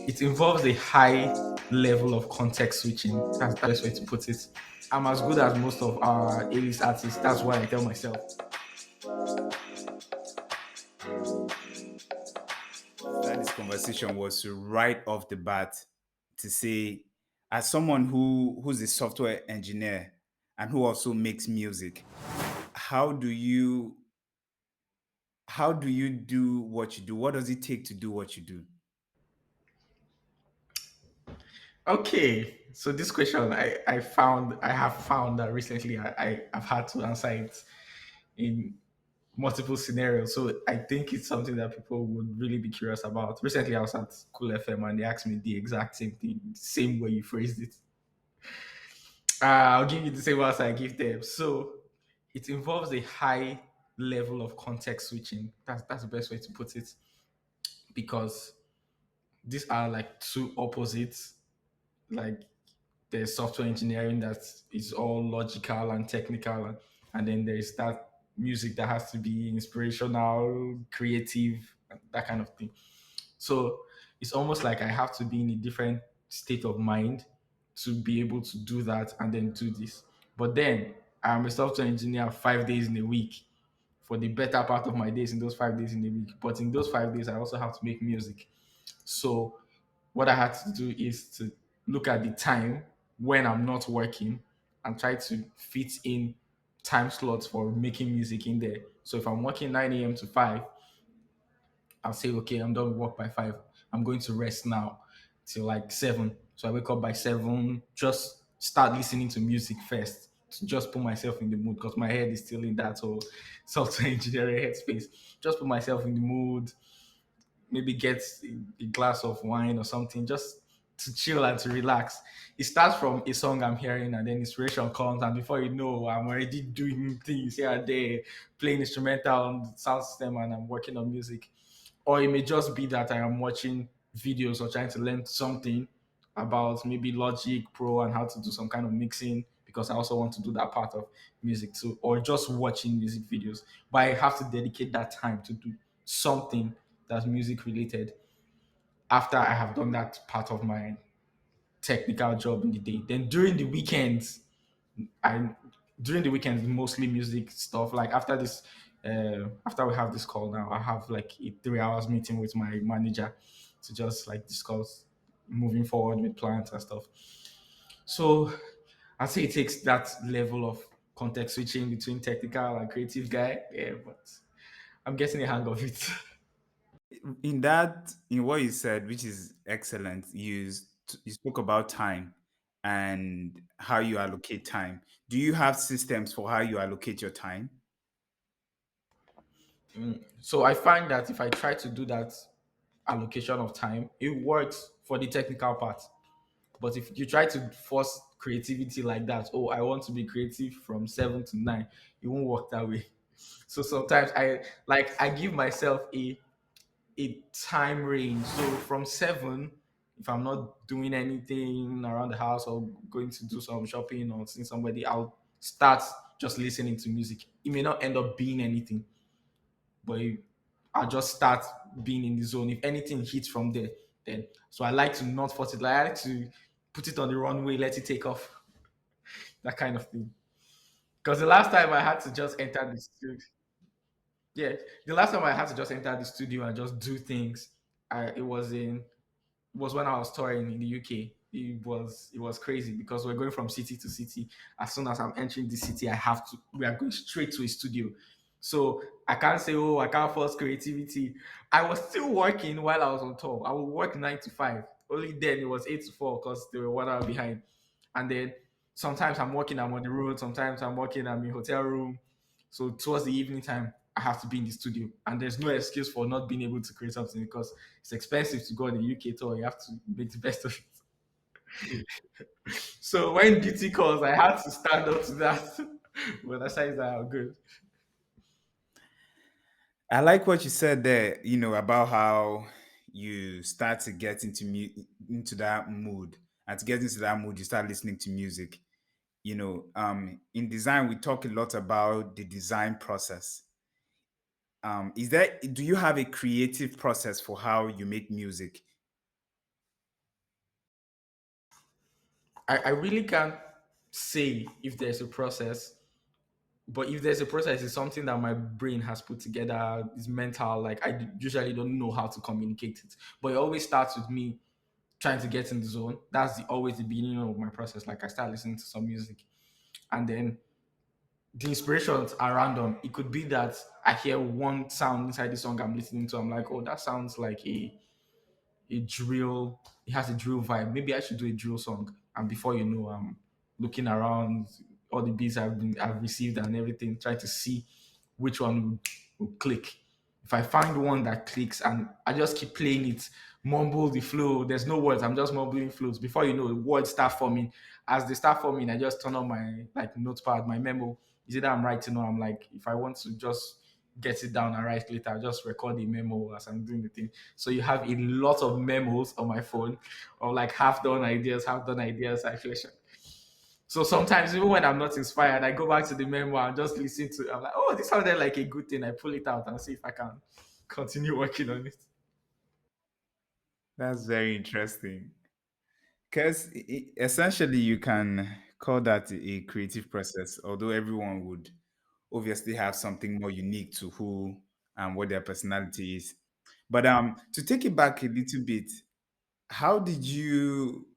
it involves a high level of context switching. That's the best way to put it. I'm as good as most of our A-list artists. That's what I tell myself. That this conversation was to right off the bat to say, as someone who's a software engineer and who also makes music, how do you how do you do what you do? What does it take to do what you do? Okay, so this question I have found that recently I've had to answer it in multiple scenarios. So I think it's something that people would really be curious about. Recently, I was at Cool FM and they asked me the exact same thing, same way you phrased it. I'll give you the same answer I give them. So it involves a high level of context switching. That's the best way to put it because these are like two opposites. Like there's software engineering that is all logical and technical, and then there's that music that has to be inspirational, creative, that kind of thing. So it's almost like I have to be in a different state of mind to be able to do that and then do this. But then I'm a software engineer 5 days in a week for the better part of my days in those 5 days in a week. But in those 5 days, I also have to make music. So what I had to do is to look at the time when I'm not working and try to fit in time slots for making music in there. So if I'm working 9 a.m. to 5, I'll say, okay, I'm done with work by 5. I'm going to rest now till like 7. So I wake up by 7, just start listening to music first to just put myself in the mood because my head is still in that whole software engineering headspace. Just put myself in the mood, maybe get a glass of wine or something just to chill and to relax. It starts from a song I'm hearing and then inspiration comes and before you know I'm already doing things here and there, playing instrumental on the sound system and I'm working on music. Or it may just be that I am watching videos or trying to learn something about maybe Logic Pro and how to do some kind of mixing because I also want to do that part of music too, or just watching music videos. But I have to dedicate that time to do something that's music related after I have done that part of my technical job in the day. Then I during the weekends mostly music stuff. Like after we have this call now, I have like a 3 hours meeting with my manager to just like discuss moving forward with plans and stuff. So I'd say it takes that level of context switching between technical and creative guy. Yeah, but I'm getting a hang of it. In what you said, which is excellent, you spoke about time and how you allocate time. Do you have systems for how you allocate your time? So I find that if I try to do that allocation of time, it works for the technical part. But if you try to force creativity like that, oh, I want to be creative from 7 to 9, it won't work that way. So sometimes I give myself a time range. So from 7, if I'm not doing anything around the house or going to do some shopping or seeing somebody, I'll start just listening to music. It may not end up being anything, but I'll just start being in the zone. If anything hits from there, then so I like to not force it. Like I like to put it on the runway, let it take off, that kind of thing. Because the last time I had to just enter the studio, yeah, the last time I had to just enter the studio and just do things, it was when I was touring in the UK. It was crazy because we're going from city to city. As soon as I'm entering the city, we are going straight to a studio. So I can't say, oh, I can't force creativity. I was still working while I was on tour. I would work 9 to 5. Only then it was 8 to 4 because they were 1 hour behind. And then sometimes I'm working, I'm on the road. Sometimes I'm working, I'm in hotel room. So towards the evening time, I have to be in the studio. And there's no excuse for not being able to create something because it's expensive to go on the UK tour. You have to make the best of it. So when duty calls, I had to stand up to that. But aside that, I'm good. I like what you said there, about how you start to get into that mood. And to get into that mood, you start listening to music. In design, we talk a lot about the design process. Do you have a creative process for how you make music? I really can't say if there's a process, but if there's a process, it's something that my brain has put together. It's mental. Like usually don't know how to communicate it, but it always starts with me trying to get in the zone. That's always the beginning of my process. Like I start listening to some music, and then the inspirations are random. It could be that I hear one sound inside the song I'm listening to. I'm like, oh, that sounds like a drill. It has a drill vibe. Maybe I should do a drill song. And before you know, I'm looking around all the beats I've received and everything, trying to see which one will click. If I find one that clicks and I just keep playing it, mumble the flow. There's no words. I'm just mumbling flows. Before you know, the words start forming. As they start forming, I just turn on my like notepad, my memo. Is it that I'm writing or I'm like, if I want to just get it down and write later, I'll just record the memo as I'm doing the thing. So you have a lot of memos on my phone of like half done ideas, actually. So sometimes even when I'm not inspired, I go back to the memo and just listen to it. I'm like, oh, this sounded like a good thing. I pull it out and see if I can continue working on it. That's very interesting. Because essentially, you can call that a creative process, although everyone would obviously have something more unique to who and what their personality is. But to take it back a little bit, how did you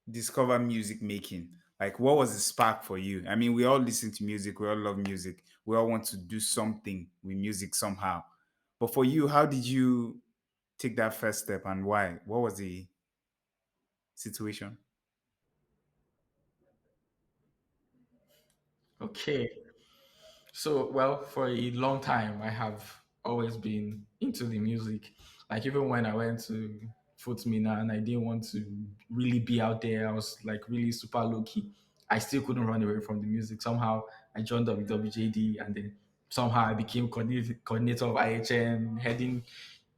discover music making? Like, what was the spark for you? I mean, we all listen to music, we all love music, we all want to do something with music somehow. But for you, how did you take that first step and why? What was the situation? Okay. So, well, for a long time, I have always been into the music. Like, even when I went to Footmina and I didn't want to really be out there, I was like really super low key. I still couldn't run away from the music. Somehow, I joined up with WJD and then somehow I became coordinator of IHM, heading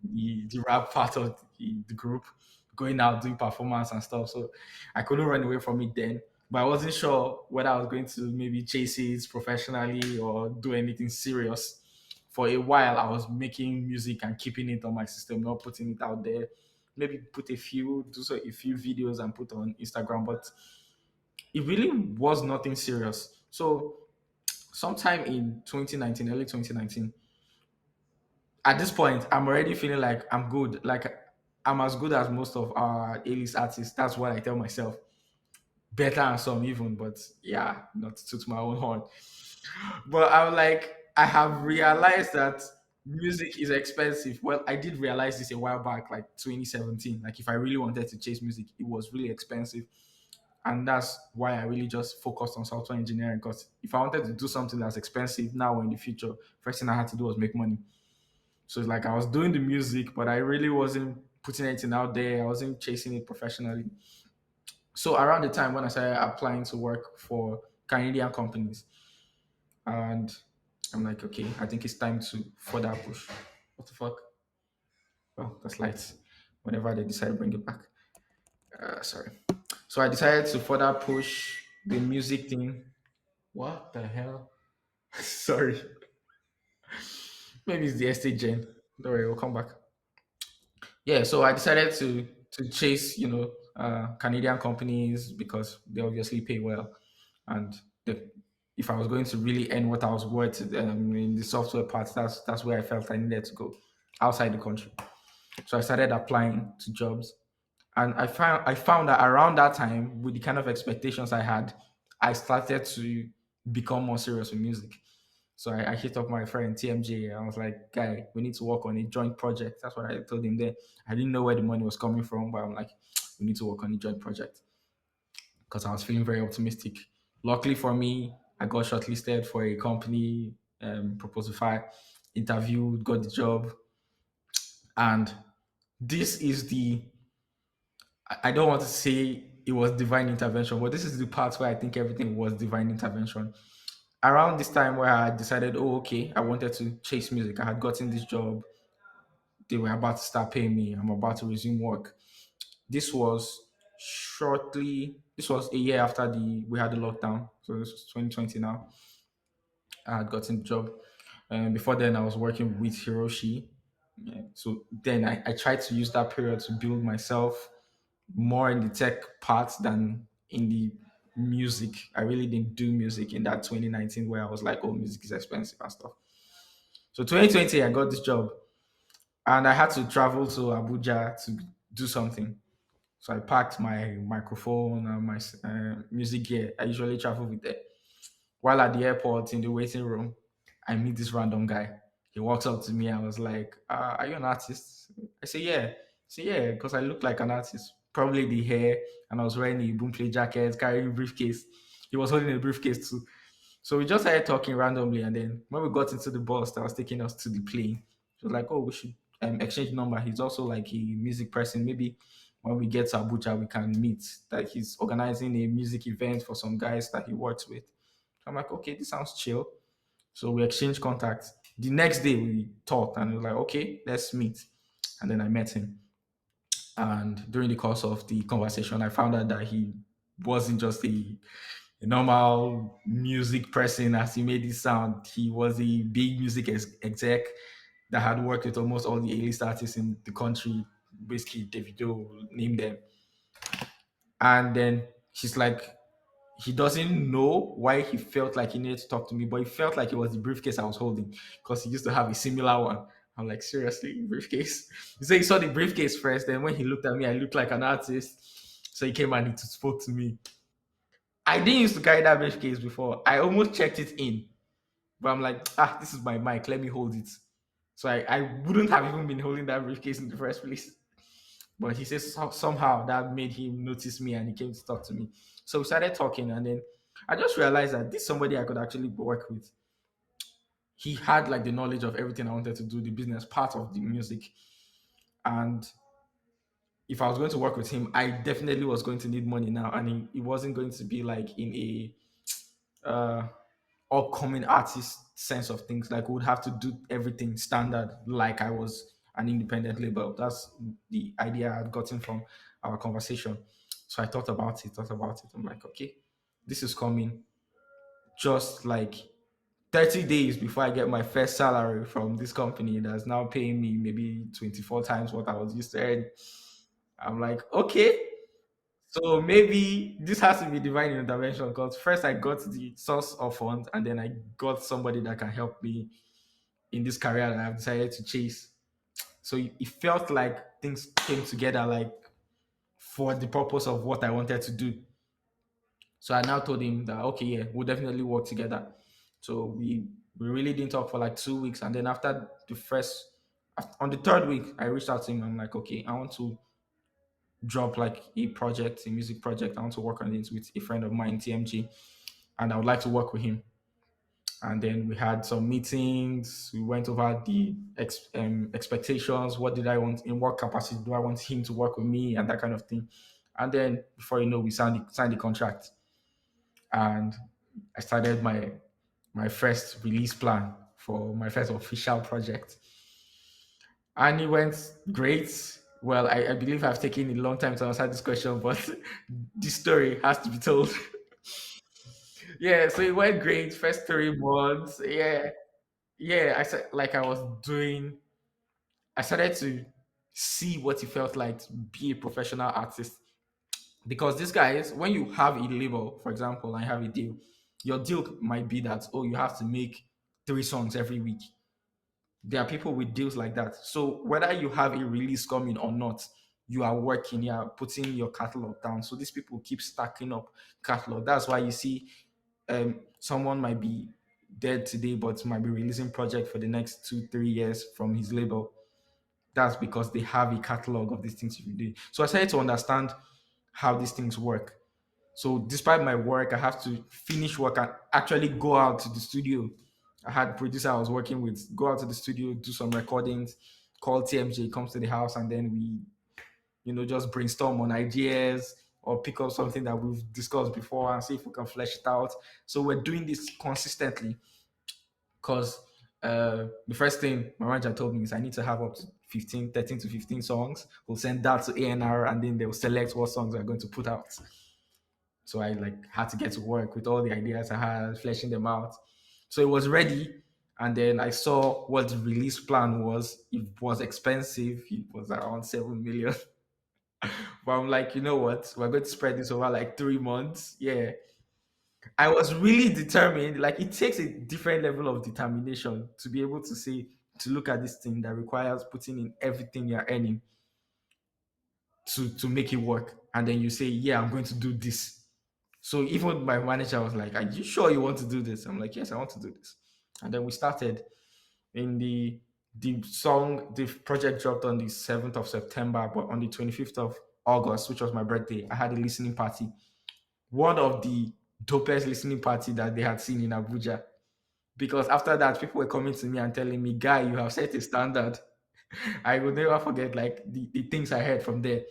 the rap part of the group, going out doing performance and stuff. So I couldn't run away from it then. But I wasn't sure whether I was going to maybe chase it professionally or do anything serious. For a while, I was making music and keeping it on my system, not putting it out there. Maybe put a few videos and put on Instagram, but it really was nothing serious. So sometime in 2019, early 2019, at this point, I'm already feeling like I'm good. Like I'm as good as most of our A-list artists. That's what I tell myself. Better than some even, but yeah, not to toot my own horn. But I'm like, I have realized that music is expensive. Well, I did realize this a while back, like 2017. Like if I really wanted to chase music, it was really expensive. And that's why I really just focused on software engineering. Because if I wanted to do something that's expensive now or in the future, first thing I had to do was make money. So it's like I was doing the music, but I really wasn't putting anything out there. I wasn't chasing it professionally. So around the time when I started applying to work for Canadian companies, and I'm like, okay, I think it's time to further push. What the fuck? Oh, that's lights. Whenever they decide to bring it back. Sorry. So I decided to further push the music thing. What the hell? Sorry. Maybe it's the estate gen. Don't worry, we'll come back. Yeah, so I decided to chase, Canadian companies because they obviously pay well, and if I was going to really earn what I was worth in the software part, that's where I felt I needed to go outside the country. So I started applying to jobs, and I found that around that time, with the kind of expectations I had, I started to become more serious with music. So I hit up my friend TMJ. I was like, guy, we need to work on a joint project. That's what I told him there. I didn't know where the money was coming from, but I'm like, we need to work on a joint project because I was feeling very optimistic. Luckily for me, I got shortlisted for a company, Proposify, interviewed, got the job. And this is I don't want to say it was divine intervention, but this is the part where I think everything was divine intervention. Around this time where I decided, oh, okay, I wanted to chase music. I had gotten this job. They were about to start paying me. I'm about to resume work. This was a year after we had the lockdown. So this was 2020 now. I had gotten the job. Before then, I was working with Hiroshi. Yeah. So then I tried to use that period to build myself more in the tech part than in the music. I really didn't do music in that 2019 where I was like, oh, music is expensive and stuff. So 2020, I got this job and I had to travel to Abuja to do something. So I packed my microphone and my music gear. I usually travel with it. While at the airport in the waiting room, I meet this random guy. He walks up to me. I was like, "Are you an artist?" I say, "Yeah." I say, "Yeah," because I look like an artist. Probably the hair, and I was wearing a boomplay jacket, carrying a briefcase. He was holding a briefcase too. So we just started talking randomly, and then when we got into the bus that was taking us to the plane, he was like, "Oh, we should exchange number." He's also like a music person. Maybe when we get to Abuja, we can meet. That he's organizing a music event for some guys that he works with. I'm like, okay, this sounds chill. So we exchanged contacts. The next day we talked and we were like, okay, let's meet. And then I met him. And during the course of the conversation, I found out that he wasn't just a normal music person as he made it sound. He was a big music exec that had worked with almost all the A-list artists in the country, basically Davido, name them. And then he's like, he doesn't know why he felt like he needed to talk to me, but he felt like it was the briefcase I was holding because he used to have a similar one. I'm like, seriously, briefcase? He said he saw the briefcase first, then when he looked at me, I looked like an artist. So he came and he spoke to me. I didn't used to carry that briefcase before. I almost checked it in, but I'm like, this is my mic. Let me hold it. So I wouldn't have even been holding that briefcase in the first place. But he says somehow that made him notice me and he came to talk to me. So we started talking, and then I just realized that this is somebody I could actually work with. He had like the knowledge of everything I wanted to do, the business part of the music. And if I was going to work with him, I definitely was going to need money now. And it wasn't going to be like in a uh, upcoming artist sense of things. Like we would have to do everything standard, like I was an independent label. That's the idea I had gotten from our conversation. So I thought about it. I'm like, okay, this is coming just like 30 days before I get my first salary from this company that's now paying me maybe 24 times what I was used to earn. I'm like, okay, so maybe this has to be divine intervention because first I got the source of funds and then I got somebody that can help me in this career that I've decided to chase. So it felt like things came together like for the purpose of what I wanted to do. So I now told him that okay, yeah, we'll definitely work together. So we really didn't talk for like 2 weeks, and then after the first on the third week, I reached out to him. I'm like, okay, I want to drop like a project, a music project. I want to work on it with a friend of mine, TMG, and I would like to work with him. And then we had some meetings. We went over the expectations. What did I want? In what capacity do I want him to work with me, and that kind of thing. And then before you know, we signed the contract, and I started my first release plan for my first official project, and it went great. Well, I believe I've taken a long time to answer this question, but this story has to be told. Yeah, so it went great. First 3 months. Yeah, yeah. I said like I was doing. I started to see what it felt like to be a professional artist because these guys, when you have a label, for example, and you have a deal, your deal might be that oh, you have to make 3 songs every week. There are people with deals like that. So whether you have a release coming or not, you are working, you are putting your catalog down. So these people keep stacking up catalog. That's why you see someone might be dead today, but might be releasing project for the next 2 3 years from his label. That's because they have a catalog of these things you do. So I started to understand how these things work. So despite my work, I have to finish work and actually go out to the studio. I had producer I was working with go out to the studio, do some recordings, call TMJ, comes to the house, and then we, just brainstorm on ideas or pick up something that we've discussed before and see if we can flesh it out. So we're doing this consistently because the first thing my manager told me is I need to have up to 15, 13 to 15 songs. We'll send that to A&R and then they'll select what songs we're going to put out. So I like had to get to work with all the ideas I had, fleshing them out. So it was ready. And then I saw what the release plan was. It was expensive. It was around 7 million But I'm like, you know what? We're going to spread this over like 3 months. Yeah. I was really determined. Like it takes a different level of determination to be able to say, to look at this thing that requires putting in everything you're earning to make it work. And then you say, yeah, I'm going to do this. So even my manager was like, are you sure you want to do this? I'm like, yes, I want to do this. And then we started in the project dropped on the 7th of September, but on the 25th of August, which was my birthday, I had a listening party. One of the dopest listening party that they had seen in Abuja. Because after that, people were coming to me and telling me, guy, you have set a standard. I will never forget like the things I heard from there.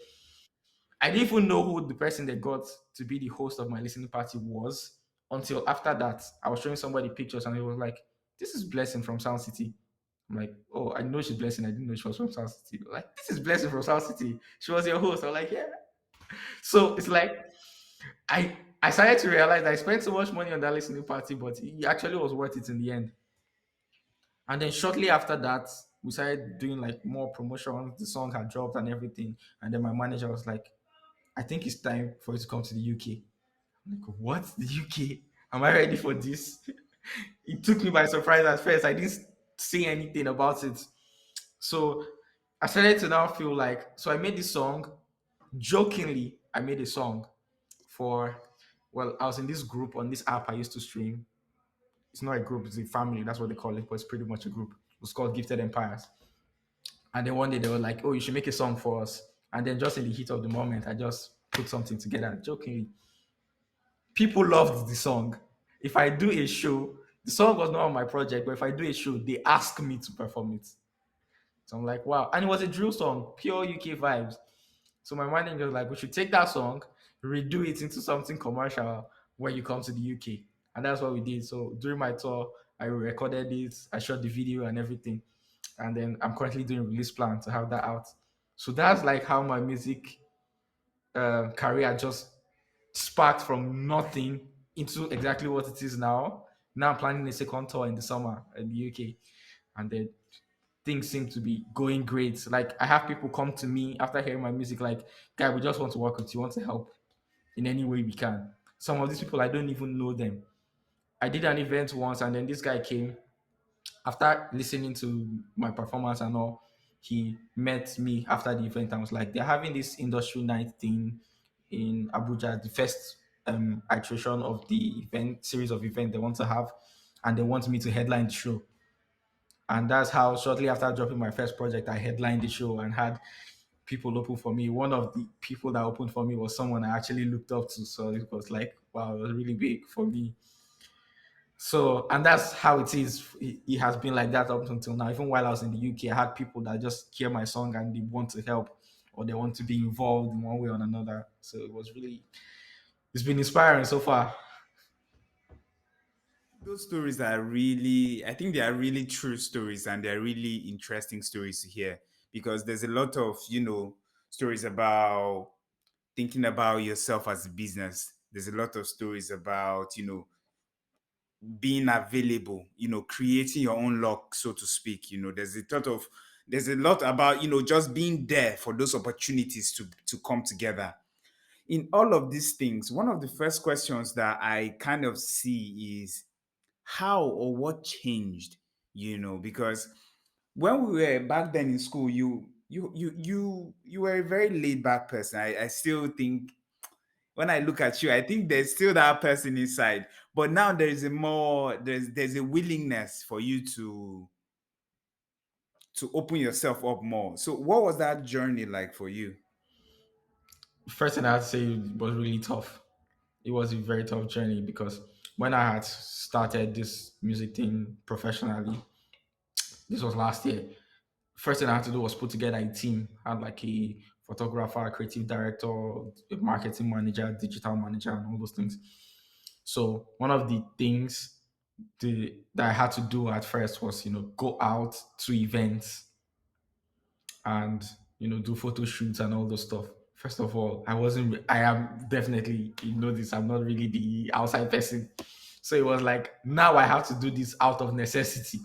I didn't even know who the person they got to be the host of my listening party was until after that. I was showing somebody pictures and it was like, this is Blessing from Sound City. I'm like, oh, I know she's Blessing. I didn't know she was from South City. Like, this is Blessing from South City. She was your host. I'm like, yeah. So it's like I started to realize I spent so much money on that listening party, but it actually was worth it in the end. And then shortly after that, we started doing like more promotions. The song had dropped and everything. And then my manager was like, I think it's time for you to come to the UK. I'm like, what? The UK? Am I ready for this? It took me by surprise at first. I didn't say anything about it. So I started to now feel like, so I made this song. Jokingly, I made a song for, well, I was in this group on this app I used to stream. It's not a group, it's a family. That's what they call it, but it's pretty much a group. It was called Gifted Empires. And then one day they were like, oh, you should make a song for us. And then just in the heat of the moment, I just put something together jokingly. People loved the song. If I do a show, the song was not on my project, but if I do a show, they ask me to perform it. So I'm like, wow. And it was a drill song, pure UK vibes. So my manager was like, we should take that song, redo it into something commercial when you come to the UK. And that's what we did. So during my tour, I recorded it, I shot the video and everything. And then I'm currently doing release plan to have that out. So that's like how my music career just sparked from nothing into exactly what it is now. Now I'm planning a second tour in the summer in the UK, and then things seem to be going great. Like I have people come to me after hearing my music, like, "Guy, we just want to work with you. Want to help in any way we can." Some of these people I don't even know them. I did an event once, and then this guy came after listening to my performance and all. He met me after the event and was like, "They're having this industry night thing in Abuja, the first iteration of the event series of event they want to have, and they want me to headline the show." And that's how shortly after dropping my first project, I headlined the show and had people open for me. One of the people that opened for me was someone I actually looked up to. So it was like, wow, it was really big for me. So, and that's how it is. It has been like that up until now. Even while I was in the UK, I had people that just hear my song and they want to help or they want to be involved in one way or another. So it was really, it's been inspiring so far. Those stories are really, I think they are really true stories, and they're really interesting stories to hear, because there's a lot of, stories about thinking about yourself as a business. There's a lot of stories about, being available, creating your own luck, so to speak. There's a lot about, just being there for those opportunities to come together. In all of these things, one of the first questions that I kind of see is how or what changed, because when we were back then in school, you were a very laid back person. I still think, when I look at you, I think there's still that person inside. But now there's a willingness for you to open yourself up more. So what was that journey like for you? First thing I had to say was really tough. It was a very tough journey because when I had started this music thing professionally, this was last year. First thing I had to do was put together a team. I had like a photographer, a creative director, a marketing manager, digital manager, and all those things. So one of the things that I had to do at first was, go out to events and do photo shoots and all those stuff. First of all, I am definitely, this, I'm not really the outside person. So it was like now I have to do this out of necessity.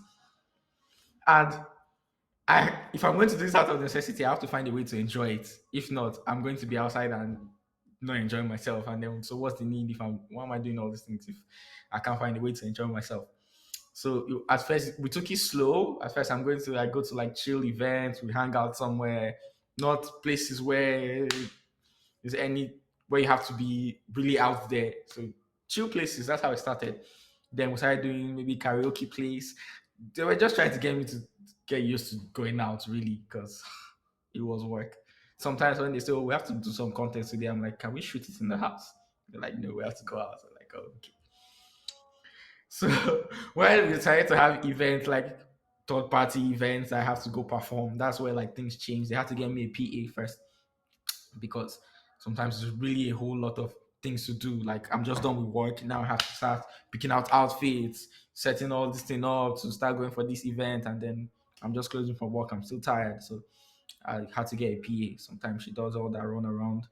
And if I'm going to do this out of necessity, I have to find a way to enjoy it. If not, I'm going to be outside and not enjoying myself. And then, so what's the need if I'm? Why am I doing all these things if I can't find a way to enjoy myself? So at first we took it slow. At first, I'm going to like go to like chill events. We hang out somewhere, not places where there's any where you have to be really out there. So chill places. That's how it started. Then we started doing maybe karaoke place. They were just trying to get me to get used to going out really because it was work. Sometimes when they say, "Oh, we have to do some content today," I'm like, "Can we shoot it in the house?" They're like, "No, we have to go out." I'm like, "Oh, okay." So when we decided to have events like third party events, I have to go perform. That's where like things change. They had to get me a PA first because sometimes there's really a whole lot of things to do. Like I'm just done with work now. I have to start picking out outfits, setting all this thing up to start going for this event, and then I'm just closing from work. I'm still tired, so I had to get a PA. Sometimes she does all that run around.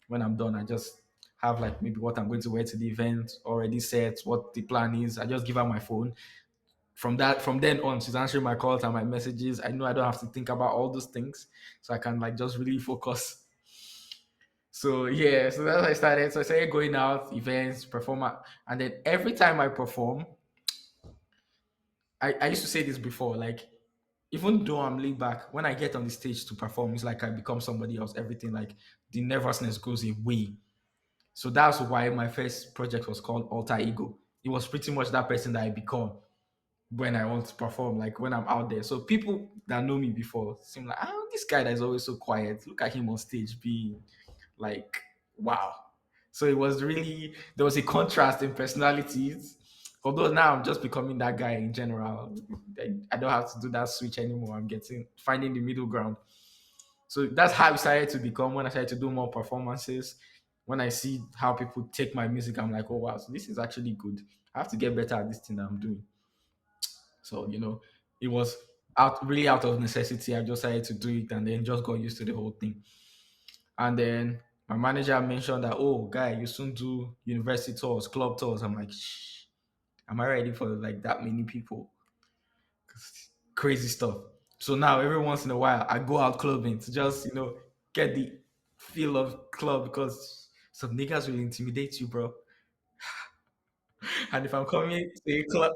When I'm done, I just have like maybe what I'm going to wear to the event already set, what the plan is. I just give her my phone. From then on, she's answering my calls and my messages. I know I don't have to think about all those things, so I can like just really focus. So yeah, so that's how I started. So I started going out, events, and then every time I perform, I used to say this before, like even though I'm laid back, when I get on the stage to perform, it's like I become somebody else. Everything like the nervousness goes away. So that's why my first project was called Alter Ego. It was pretty much that person that I become when I want to perform, like when I'm out there. So people that know me before seem like, this guy that is always so quiet. Look at him on stage being like, wow. So it was really, there was a contrast in personalities. Although now I'm just becoming that guy in general. I don't have to do that switch anymore. I'm getting finding the middle ground. So that's how I started to become when I started to do more performances. When I see how people take my music, I'm like, oh wow, so this is actually good. I have to get better at this thing that I'm doing. So, it was out of necessity. I just started to do it and then just got used to the whole thing. And then my manager mentioned that, oh, guy, you soon do university tours, club tours. I'm like, shh, am I ready for like that many people? 'Cause crazy stuff. So now every once in a while, I go out clubbing to just, get the feel of club because some niggas will intimidate you, bro. And if I'm coming to a club,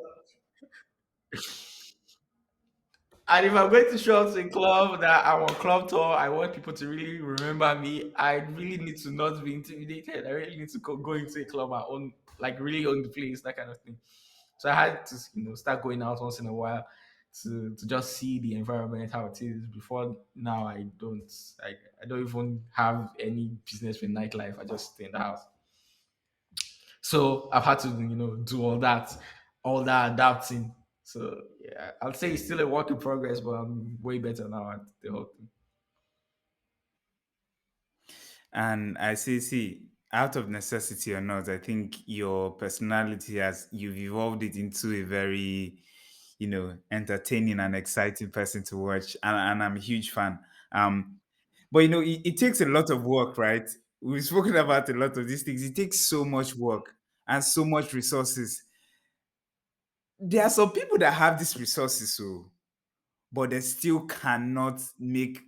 And if I'm going to show up to a club that I'm on club tour, I want people to really remember me. I really need to not be intimidated. I really need to go into a club and own, like really own the place, that kind of thing. So I had to, start going out once in a while to just see the environment how it is. Before now, I don't even have any business with nightlife. I just stay in the house. So I've had to, do all that adapting. So yeah, I'll say it's still a work in progress, but I'm way better now at the whole thing. And I say, see, out of necessity or not, I think your personality has you've evolved it into a very, entertaining and exciting person to watch. And I'm a huge fan. But it takes a lot of work, right? We've spoken about a lot of these things. It takes so much work and so much resources. There are some people that have these resources, so but they still cannot make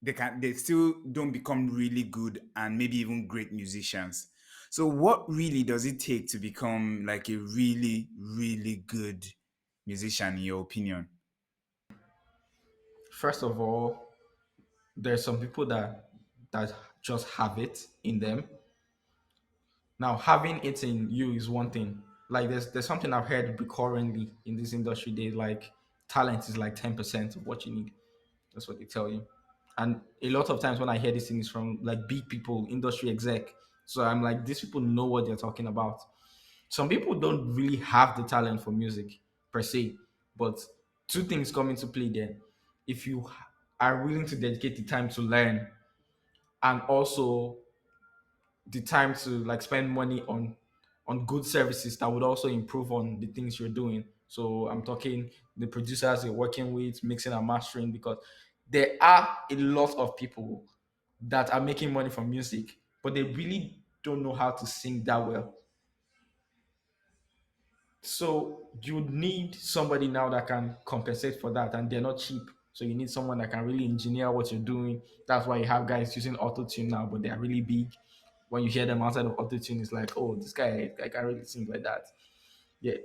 they still don't become really good and maybe even great musicians. So what really does it take to become like a really, really good musician in your opinion? First of all, there's some people that just have it in them. Now, having it in you is one thing. Like there's something I've heard recurrently in this industry. They like talent is like 10% of what you need. That's what they tell you. And a lot of times when I hear these things from like big people, industry exec, so I'm like, these people know what they're talking about. Some people don't really have the talent for music per se, but two things come into play there. If you are willing to dedicate the time to learn and also the time to like spend money on good services that would also improve on the things you're doing. So I'm talking the producers you're working with, mixing and mastering, because there are a lot of people that are making money from music, but they really don't know how to sing that well. So you need somebody now that can compensate for that, and they're not cheap. So you need someone that can really engineer what you're doing. That's why you have guys using auto tune now, but they are really big. When you hear them outside of auto tune, it's like, oh, this guy can really sing like that. Yeah.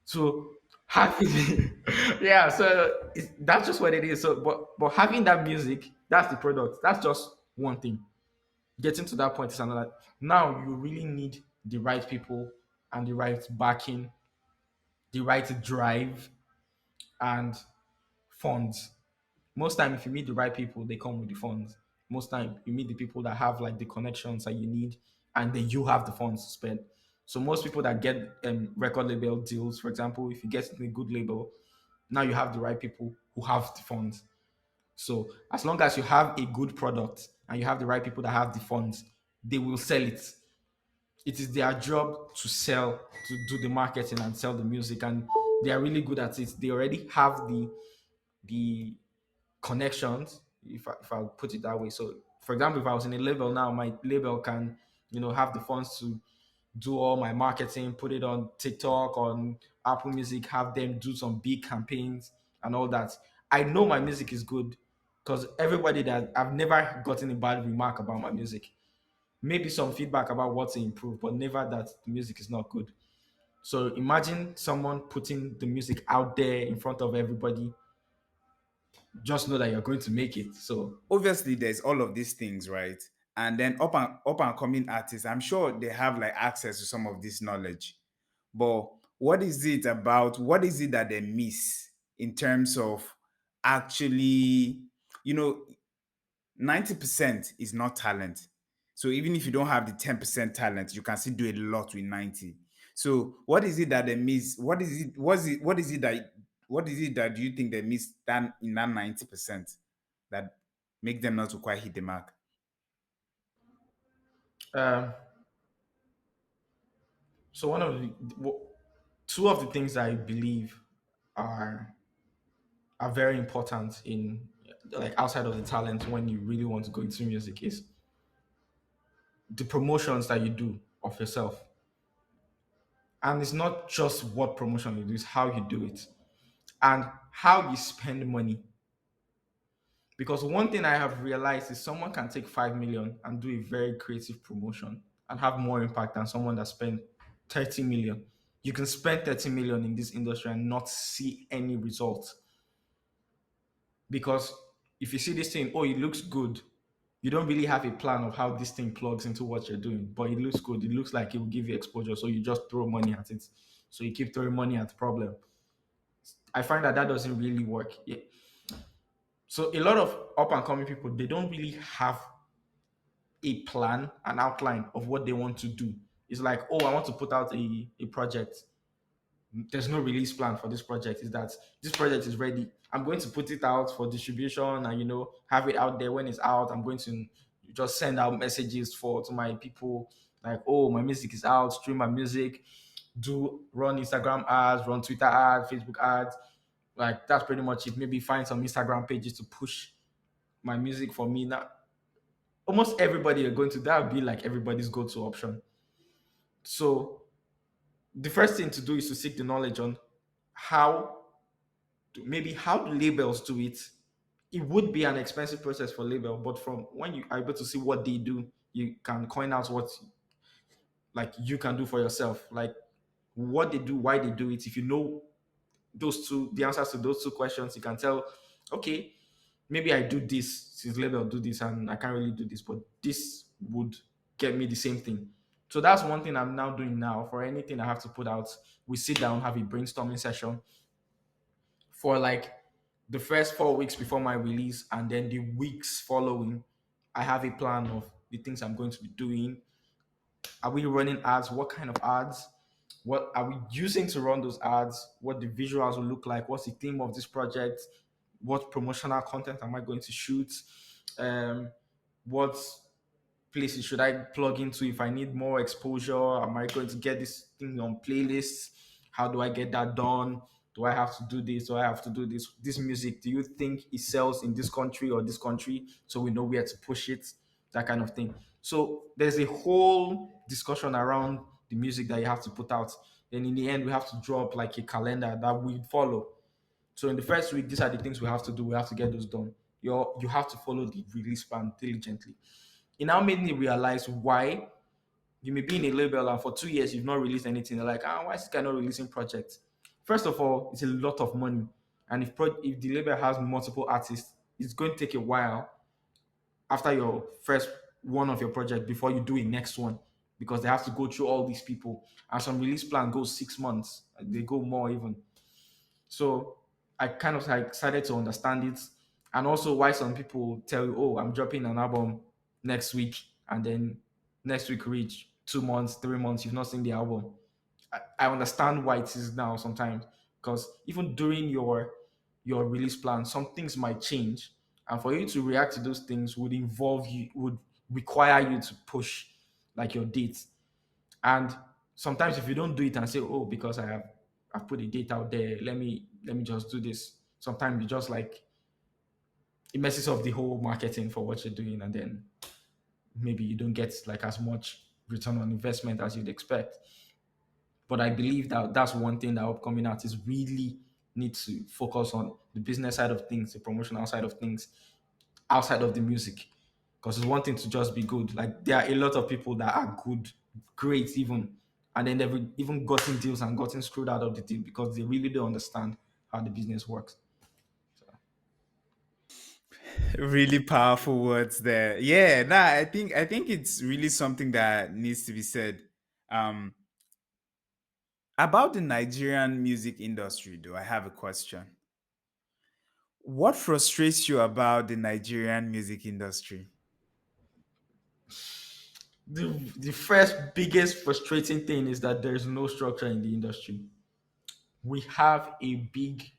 So having, yeah, so that's just what it is. So, but having that music, that's the product. That's just one thing. Getting to that point is another. Now you really need the right people and the right backing, the right drive and funds. Most time, if you meet the right people, they come with the funds. Most time, you meet the people that have like the connections that you need, and then you have the funds to spend. So most people that get record label deals, for example, if you get a good label, now you have the right people who have the funds. So as long as you have a good product and you have the right people that have the funds, they will sell it. It is their job to sell, to do the marketing and sell the music, and they are really good at it. They already have the connections, if I'll put it that way. So for example, if I was in a label now, my label can, have the funds to do all my marketing, put it on TikTok, on Apple Music, have them do some big campaigns and all that. I know my music is good because everybody that I've never gotten a bad remark about my music. Maybe some feedback about what to improve, but never that the music is not good. So imagine someone putting the music out there in front of everybody. Just know that you're going to make it. So Obviously there's all of these things, right? And then up and coming artists, I'm sure they have like access to some of this knowledge. But what is it that they miss in terms of actually, you know, 90% is not talent. So even if you don't have the 10% talent, you can still do a lot with 90. So what is it that they miss? What is it that you think they miss than in that 90% that make them not to quite hit the mark? um, so two of the things I believe are are very important in, like, outside of the talent, when you really want to go into music, is the promotions that you do of yourself. And it's not just what promotion you do, it's how you do it and how you spend money. Because one thing I have realized is someone can take 5 million and do a very creative promotion and have more impact than someone that spent 30 million. You can spend 30 million in this industry and not see any results. Because if you see this thing, oh, it looks good, you don't really have a plan of how this thing plugs into what you're doing, but it looks good. It looks like it will give you exposure. So you just throw money at it. So you keep throwing money at the problem. I find that that doesn't really work. Yeah. So a lot of up and coming people, they don't really have a plan, an outline of what they want to do. It's like, oh, I want to put out a project. There's no release plan for this project. Is that this project is ready, I'm going to put it out for distribution and, have it out there. When it's out, I'm going to just send out messages for to my people, like, oh, my music is out, stream my music, do run Instagram ads, run Twitter ads, Facebook ads. Like, that's pretty much it. Maybe find some Instagram pages to push my music for me. Now almost everybody are going to, that would be like everybody's go-to option. So the first thing to do is to seek the knowledge on how maybe how the labels do it. It would be an expensive process for label, but from when you are able to see what they do, you can coin out what, like, you can do for yourself, like what they do, why they do it. If you know the answers to those two questions, you can tell, okay, maybe I do this since label do this and I can't really do this, but this would get me the same thing. So that's one thing I'm now doing now. For anything I have to put out, we sit down, have a brainstorming session for like the first 4 weeks before my release, and then the weeks following, I have a plan of the things I'm going to be doing. Are we running ads? What kind of ads? What are we using to run those ads? What the visuals will look like? What's the theme of this project? What promotional content am I going to shoot? Um, what places should I plug into if I need more exposure? Am I going to get this thing on playlists? How do I get that done? Do I have to do this? Do I have to do this? This music, do you think it sells in this country or this country? So we know where to push it, that kind of thing. So there's a whole discussion around the music that you have to put out. Then in the end, we have to draw up like a calendar that we follow. So in the first week, these are the things we have to do. We have to get those done. You have to follow the release plan diligently. It now made me realize why you may be in a label and for 2 years you've not released anything. They're like, why is this guy not releasing projects? First of all, it's a lot of money. And if the label has multiple artists, it's going to take a while after your first one of your project before you do a next one because they have to go through all these people. And some release plan goes 6 months. They go more even. So I kind of like started to understand it, and also why some people tell you, "Oh, I'm dropping an album next week," and then next week reach 2 months, 3 months, you've not seen the album. I understand why it is now sometimes because even during your release plan, some things might change, and for you to react to those things would require you to push like your dates. And sometimes if you don't do it and say, "Oh, because I've put a date out there, let me just do this." Sometimes you just like it messes up the whole marketing for what you're doing, and then maybe you don't get like as much return on investment as you'd expect. But I believe that that's one thing that upcoming artists really need to focus on: the business side of things, the promotional side of things, outside of the music. Because it's one thing to just be good. Like there are a lot of people that are good, great even, and then they've even gotten deals and gotten screwed out of the deal because they really don't understand how the business works. So, Really powerful words there. Yeah, nah, I think it's really something that needs to be said. Um, about the Nigerian music industry, though, I have a question. What frustrates you about the Nigerian music industry? the first biggest frustrating thing is that there's no structure in the industry. We have a big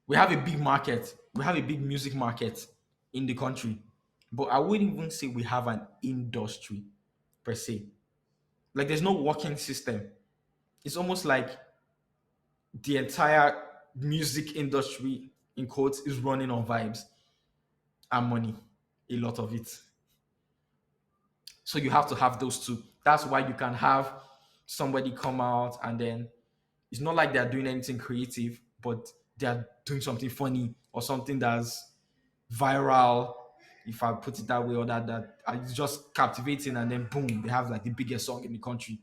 we have a big market. We have a big music market in the country, but I wouldn't even say we have an industry per se. Like there's no working system. It's almost like the entire music industry in quotes is running on vibes and money, a lot of it. So you have to have those two. That's why you can have somebody come out and then it's not like they're doing anything creative, but they're doing something funny or something that's viral, if I put it that way, or that is just captivating, and then boom, they have like the biggest song in the country.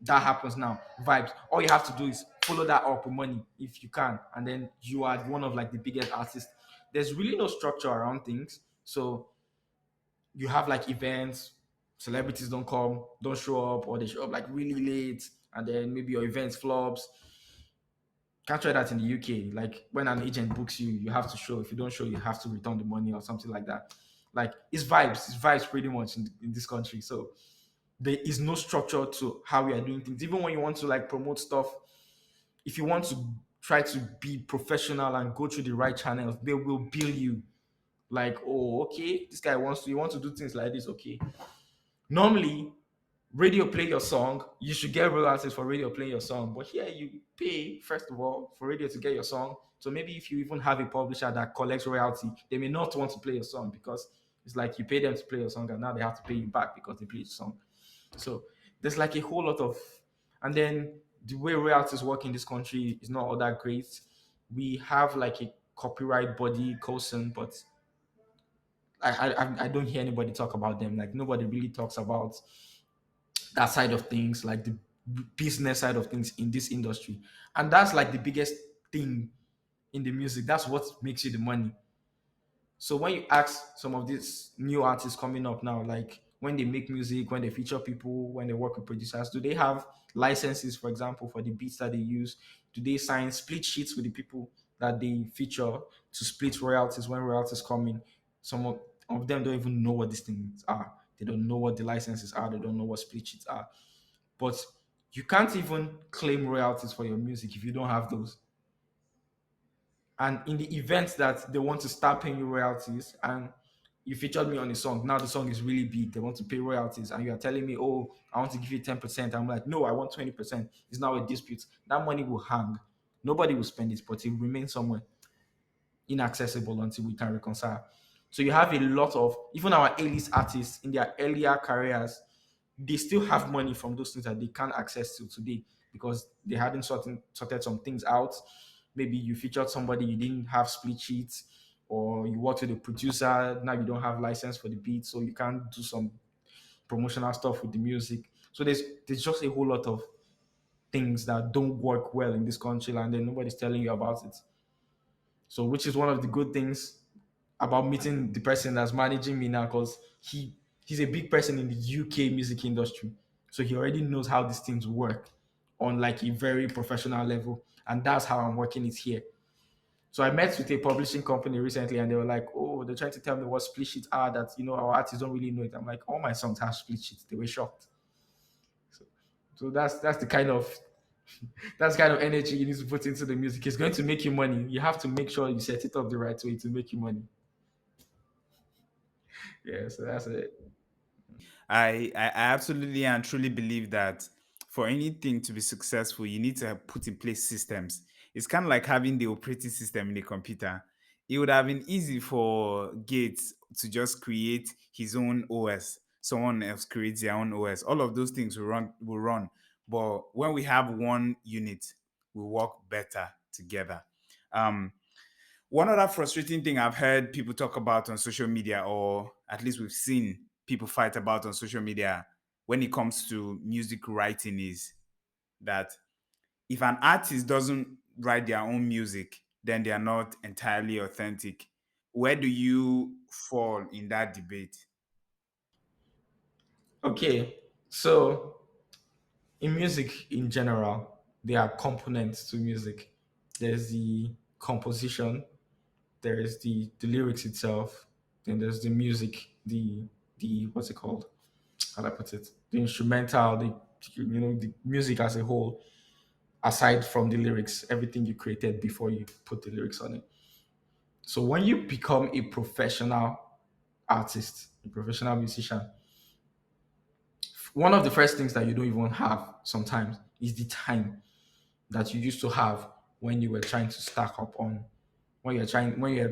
That happens now. Vibes. All you have to do is follow that up with money if you can, and then you are one of like the biggest artists. There's really no structure around things, so you have like events, celebrities don't come, don't show up, or they show up like really late, and then maybe your event flops. Can't try that in the UK. Like when an agent books you, you have to show. If you don't show, you have to return the money or something like that. Like it's vibes. It's vibes pretty much in this country. So there is no structure to how we are doing things. Even when you want to like promote stuff, if you want to try to be professional and go through the right channels, they will bill you like, oh, okay, this guy wants to, you want to do things like this, okay. Normally, radio play your song, you should get royalties for radio playing your song. But here you pay, first of all, for radio to get your song. So maybe if you even have a publisher that collects royalty, they may not want to play your song because it's like you pay them to play your song and now they have to pay you back because they played your song. So there's like a whole lot of, and then the way royalties work in this country is not all that great. We have like a copyright body, COSIN, but I don't hear anybody talk about them. Like nobody really talks about that side of things, like the business side of things in this industry. And that's like the biggest thing in the music. That's what makes you the money. So when you ask some of these new artists coming up now, like when they make music, when they feature people, when they work with producers, do they have licenses, for example, for the beats that they use? Do they sign split sheets with the people that they feature to split royalties when royalties come in? Some of them don't even know what these things are. They don't know what the licenses are. They don't know what split sheets are. But you can't even claim royalties for your music if you don't have those. And in the event that they want to start paying you royalties and you featured me on a song, now the song is really big, they want to pay royalties, and you are telling me, oh, I want to give you 10%. I'm like, no, I want 20%. It's now a dispute. That money will hang. Nobody will spend it, but it will remain somewhere inaccessible until we can reconcile. So you have a lot of, even our A-list artists in their earlier careers, they still have money from those things that they can't access to today because they hadn't sorted some things out. maybe you featured somebody, you didn't have split sheets, or you worked with a producer, now you don't have license for the beat, so you can't do some promotional stuff with the music. So there's just a whole lot of things that don't work well in this country, and then nobody's telling you about it. So which is one of the good things about meeting the person that's managing me now, because he's a big person in the UK music industry. So he already knows how these things work on like a very professional level. And that's how I'm working it here. So I met with a publishing company recently and they were like, oh, they're trying to tell me what split sheets are that, our artists don't really know it. I'm like, all my songs have split sheets. They were shocked. So, so that's the kind of that's the kind of energy you need to put into the music. It's going to make you money. You have to make sure you set it up the right way to make you money. Yeah, so that's it. I absolutely and truly believe that for anything to be successful, you need to put in place systems. It's kind of like having the operating system in a computer. It would have been easy for Gates to just create his own OS. Someone else creates their own OS. All of those things will run. But when we have one unit, we work better together. Um, One other frustrating thing I've heard people talk about on social media, or at least we've seen people fight about on social media when it comes to music writing, is that if an artist doesn't write their own music, then they are not entirely authentic. Where do you fall in that debate? Okay, so in music in general, there are components to music. There's the composition, there is the lyrics itself, then there's the music, the what's it called? How do I put it? The instrumental, the music as a whole, aside from the lyrics, everything you created before you put the lyrics on it. So when you become a professional artist, a professional musician, one of the first things that you don't even have sometimes is the time that you used to have when you were trying to stack up on when you're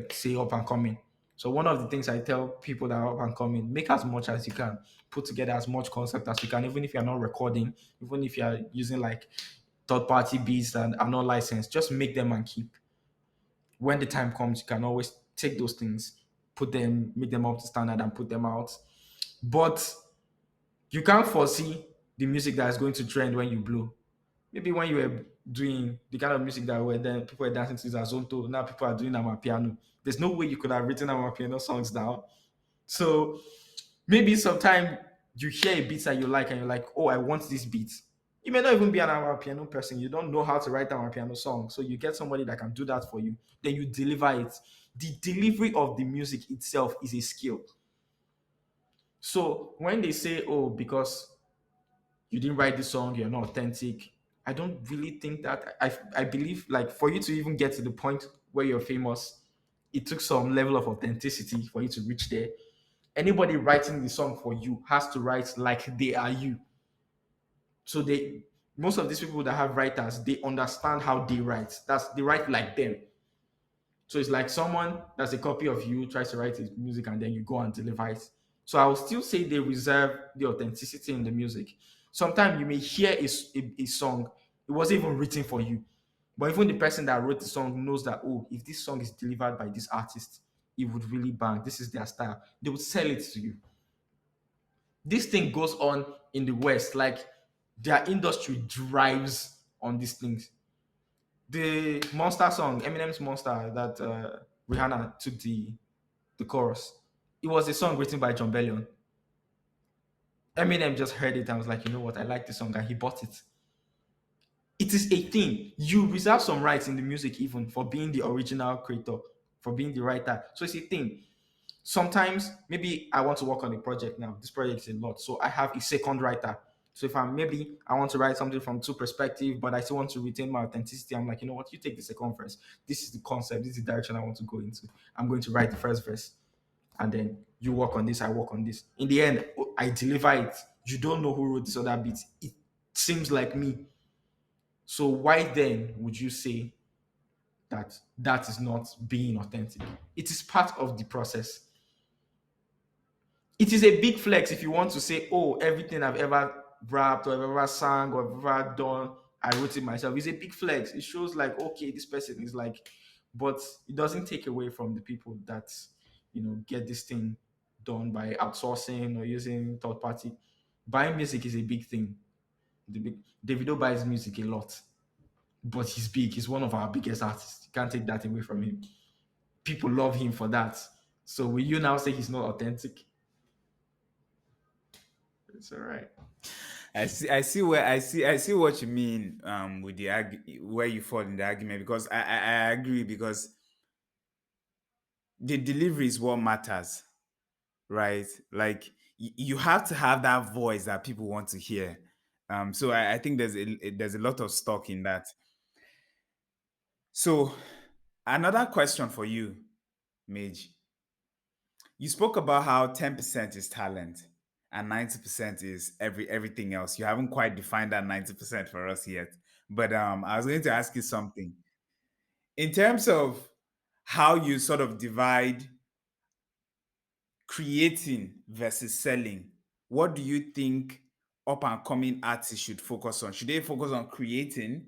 say up and coming. So one of the things I tell people that are up and coming, make as much as you can, put together as much concept as you can, even if you're not recording, even if you're using like third party beats and are not licensed, just make them and keep. When the time comes, you can always take those things, put them, make them up to standard and put them out. But you can't foresee the music that is going to trend when you blow. Maybe when you were doing the kind of music that were then people were dancing to is Azonto, now people are doing Amapiano. There's no way you could have written Amapiano songs down. So maybe sometime you hear a beat that you like and you're like, oh, I want this beat. You may not even be an Amapiano person. You don't know how to write an Amapiano song. So you get somebody that can do that for you. Then you deliver it. The delivery of the music itself is a skill. So when they say, oh, because you didn't write the song, you're not authentic. I don't really think that. I believe like for you to even get to the point where you're famous, it took some level of authenticity for you to reach there. Anybody writing the song for you has to write like they are you. So they most of these people that have writers, they understand how they write. That's they write like them. So it's like someone that's a copy of you tries to write his music and then you go and deliver it. So I will still say they reserve the authenticity in the music. Sometimes you may hear a song, it wasn't even written for you. But even the person that wrote the song knows that, oh, if this song is delivered by this artist, it would really bang. This is their style. They would sell it to you. This thing goes on in the West. Like their industry drives on these things. The Monster song, Eminem's Monster, that Rihanna took the chorus. It was a song written by John Bellion. Eminem just heard it and was like, you know what, I like this song, and he bought it. It is a thing. You reserve some rights in the music, even for being the original creator, for being the writer. So it's a thing. Sometimes maybe I want to work on a project now. This project is a lot. So I have a second writer. So if I'm maybe I want to write something from two perspectives, but I still want to retain my authenticity, I'm like, you know what, you take the second verse. This is the concept, this is the direction I want to go into. I'm going to write the first verse. And then you work on this, I work on this. In the end, I deliver it. You don't know who wrote this other bit. It seems like me. So why then would you say that that is not being authentic? It is part of the process. It is a big flex if you want to say, oh, everything I've ever rapped or ever sang or ever done, I wrote it myself. It's a big flex. It shows like, okay, this person is like, but it doesn't take away from the people that, get this thing done by outsourcing or using third party. Buying music is a big thing. Davido buys music a lot, but he's big. He's one of our biggest artists. You can't take that away from him. People love him for that. So will you now say he's not authentic? It's all right. I see what you mean with where you fall in the argument, because I agree, because the delivery is what matters, right? Like you have to have that voice that people want to hear. So I think there's a lot of stock in that. So another question for you, Mage. You spoke about how 10% is talent and 90% is everything else. You haven't quite defined that 90% for us yet. But I was going to ask you something. In terms of how you sort of divide creating versus selling, what do you think up and coming artists should focus on? Should they focus on creating?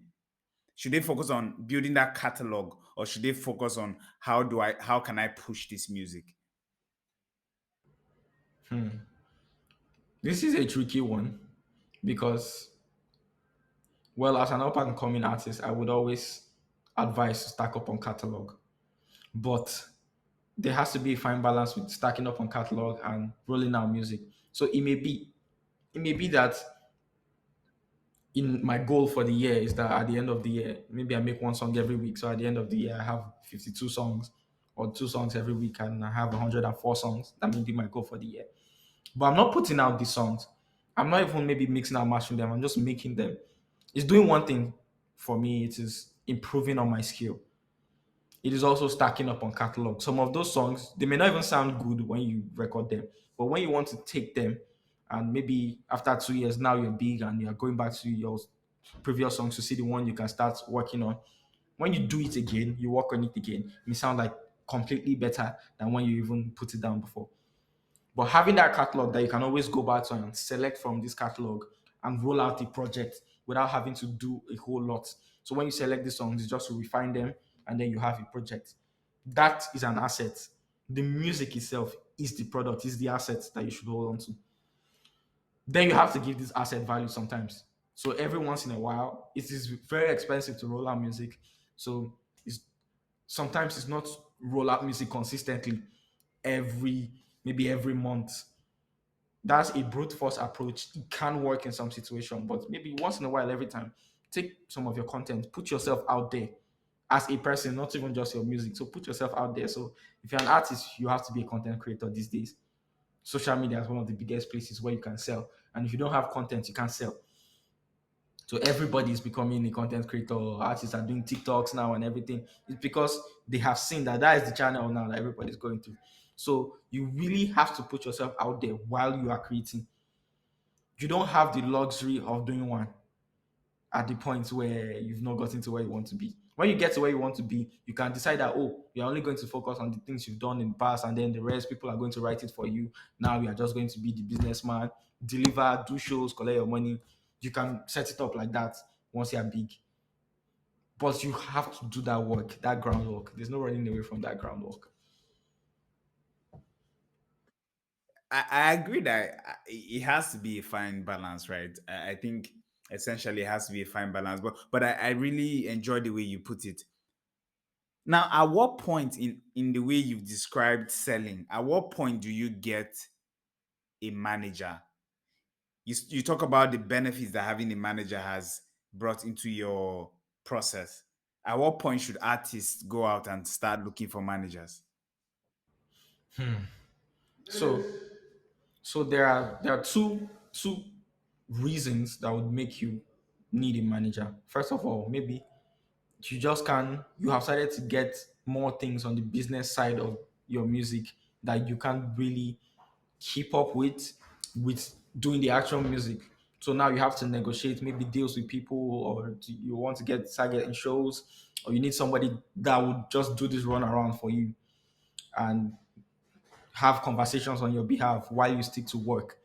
Should they focus on building that catalog, or should they focus on how can I push this music? This is a tricky one because, well, as an up and coming artist, I would always advise to stack up on catalog. But there has to be a fine balance with stacking up on catalog and rolling out music. So it may be that in my goal for the year is that at the end of the year, maybe I make one song every week. So at the end of the year, I have 52 songs or two songs every week, and I have 104 songs. That may be my goal for the year. But I'm not putting out these songs. I'm not even maybe mixing and mashing them. I'm just making them. It's doing one thing for me. It is improving on my skill. It is also stacking up on catalog. Some of those songs, they may not even sound good when you record them, but when you want to take them and maybe after 2 years, now you're big and you're going back to your previous songs to see the one you can start working on. When you do it again, you work on it again, it may sound like completely better than when you even put it down before. But having that catalog that you can always go back to and select from this catalog and roll out the project without having to do a whole lot. So when you select the songs, it's just to refine them and then you have a project. That is an asset. The music itself is the product, is the asset that you should hold on to. Then you have to give this asset value sometimes. So every once in a while, it is very expensive to roll out music. So it's sometimes it's not roll out music consistently every maybe every month. That's a brute force approach. It can work in some situation, but maybe once in a while, every time, take some of your content, put yourself out there as a person, not even just your music. So put yourself out there. So if you're an artist, you have to be a content creator these days. Social media is one of the biggest places where you can sell. And if you don't have content, you can't sell. So everybody is becoming a content creator. Artists are doing TikToks now and everything. It's because they have seen that that is the channel now that everybody's going to. So you really have to put yourself out there while you are creating. You don't have the luxury of doing one at the point where you've not gotten to where you want to be. When you get to where you want to be, you can decide that, oh, you're only going to focus on the things you've done in the past, and then the rest people are going to write it for you. Now you are just going to be the businessman, deliver, do shows, collect your money. You can set it up like that once you're big. But you have to do that work, that groundwork. There's no running away from that groundwork. I agree that it has to be a fine balance, right? I think essentially it has to be a fine balance. But I really enjoy the way you put it. Now, at what point in the way you've described selling, at what point do you get a manager? You talk about the benefits that having a manager has brought into your process. At what point should artists go out and start looking for managers? So so there are two reasons that would make you need a manager. First of all, maybe you have started to get more things on the business side of your music that you can't really keep up with doing the actual music. So now you have to negotiate maybe deals with people, or you want to get target in shows, or you need somebody that would just do this run around for you and have conversations on your behalf while you stick to work.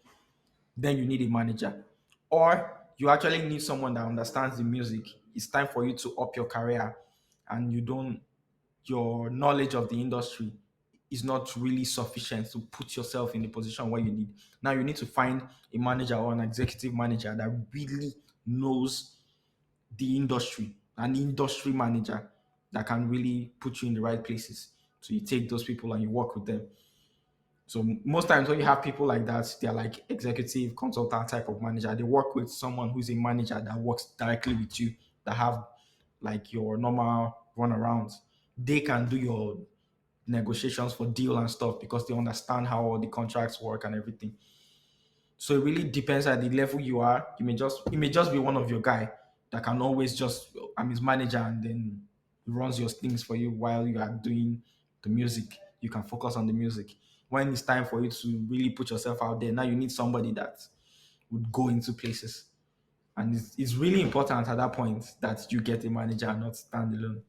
Then you need a manager. Or You actually need someone that understands the music. It's time for you to up your career, and your knowledge of the industry is not really sufficient to put yourself in the position where you need. Now you need to find a manager or an executive manager that really knows the industry, an industry manager that can really put you in the right places. So you take those people and you work with them. So most times when you have people like that, they're like executive consultant type of manager. They work with someone who's a manager that works directly with you, that have like your normal runarounds. They can do your negotiations for deal and stuff because they understand how all the contracts work and everything. So it really depends at the level you are. It may just be one of your guy that can always just I'm his manager and then he runs your things for you while you are doing the music. You can focus on the music. When it's time for you to really put yourself out there, now you need somebody that would go into places. And it's really important at that point that you get a manager and not stand alone.